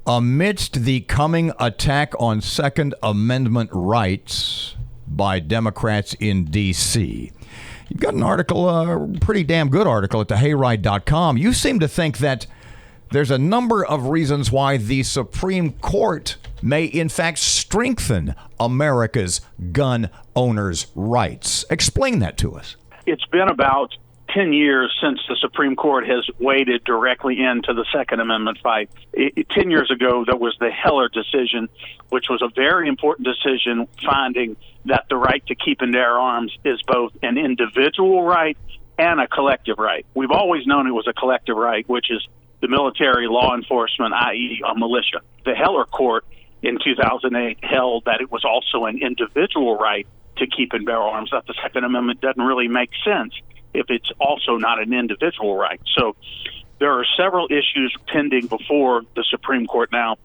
Amidst the coming attack on Second Amendment rights by Democrats in D.C., you've got an article, a pretty damn good article at thehayride.com. You seem to think that there's a number of reasons why the Supreme Court may, in fact, strengthen America's gun owners' rights. Explain that to us. It's been about 10 years since the Supreme Court has waded directly into the Second Amendment fight. 10 years ago, there was the Heller decision, which was a very important decision, finding that the right to keep and bear arms is both an individual right and a collective right. We've always known it was a collective right, which is the military, law enforcement, i.e. a militia. The Heller court in 2008 held that it was also an individual right to keep and bear arms, that the Second Amendment doesn't really make sense if it's also not an individual right. So there are several issues pending before the Supreme Court now.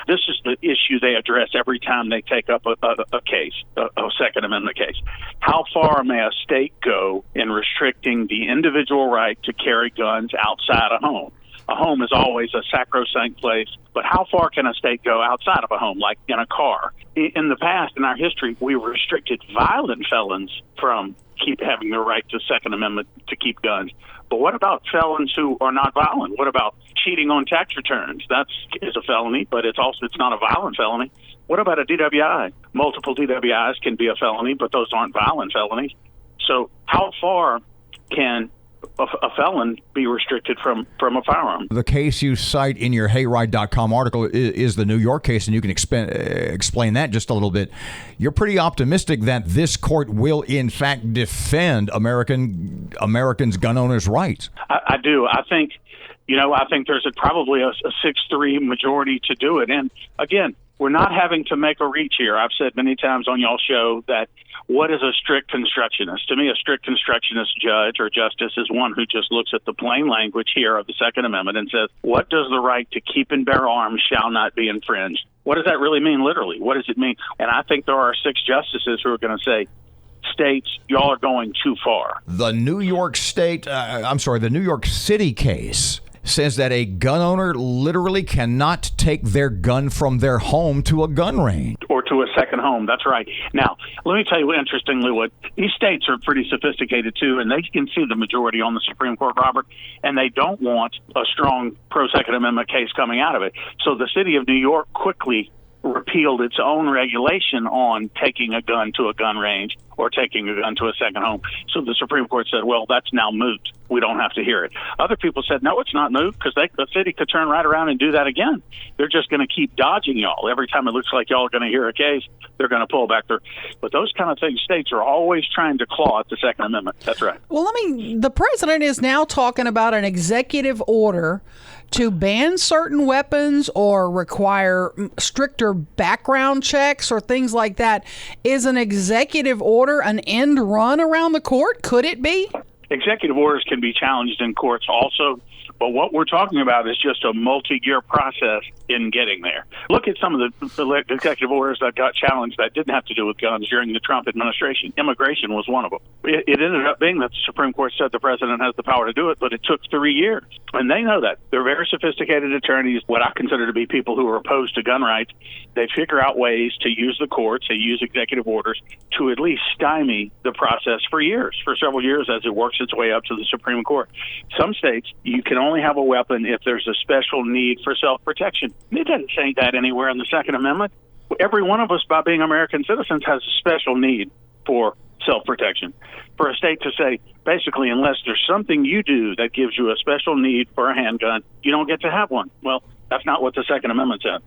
This is the issue they address every time they take up a case, a Second Amendment case. How far may a state go in restricting the individual right to carry guns outside a home? A home is always a sacrosanct place, but how far can a state go outside of a home, like in a car? In the past, in our history, we restricted violent felons from having the right to Second Amendment to keep guns. But what about felons who are not violent? What about cheating on tax returns? That is a felony, but it's not a violent felony. What about a DWI? Multiple DWIs can be a felony, but those aren't violent felonies. So how far can a felon be restricted from a firearm? The case you cite in your hayride.com article is the New York case, and you can explain that just a little bit. You're pretty optimistic that this court will, in fact, defend Americans' gun owners' rights. I do. I think there's probably a 6-3 majority to do it. And again, we're not having to make a reach here. I've said many times on y'all's show that what is a strict constructionist? To me, a strict constructionist judge or justice is one who just looks at the plain language here of the Second Amendment and says, what does the right to keep and bear arms shall not be infringed? What does that really mean literally? What does it mean? And I think there are 6 justices who are going to say, states, y'all are going too far. The New York City case says that a gun owner literally cannot take their gun from their home to a gun range. Or to a second home, that's right. Now, let me tell you, interestingly, what these states are pretty sophisticated, too, and they can see the majority on the Supreme Court, Robert, and they don't want a strong pro-Second Amendment case coming out of it. So the city of New York quickly repealed its own regulation on taking a gun to a gun range or taking a gun to a second home. So the Supreme Court said, well, that's now moot. We don't have to hear it. Other people said, no, it's not moot, because the city could turn right around and do that again. They're just going to keep dodging y'all. Every time it looks like y'all are going to hear a case, they're going to pull back their... But those kind of things, states are always trying to claw at the Second Amendment. That's right. Well, the president is now talking about an executive order to ban certain weapons or require stricter background checks or things like that. Is an executive order an end run around the court? Could it be? Executive orders can be challenged in courts also, but what we're talking about is just a multi-year process in getting there. Look at some of the executive orders that got challenged that didn't have to do with guns during the Trump administration. Immigration was one of them. It ended up being that the Supreme Court said the president has the power to do it, but it took 3 years. And they know that. They're very sophisticated attorneys, what I consider to be people who are opposed to gun rights. They figure out ways to use the courts, to use executive orders to at least stymie the process for several years as it works its way up to the Supreme Court. Some states, you can only have a weapon if there's a special need for self-protection. It doesn't say that anywhere in the Second Amendment. Every one of us, by being American citizens, has a special need for self-protection. For a state to say, basically, unless there's something you do that gives you a special need for a handgun, you don't get to have one. Well, that's not what the Second Amendment said.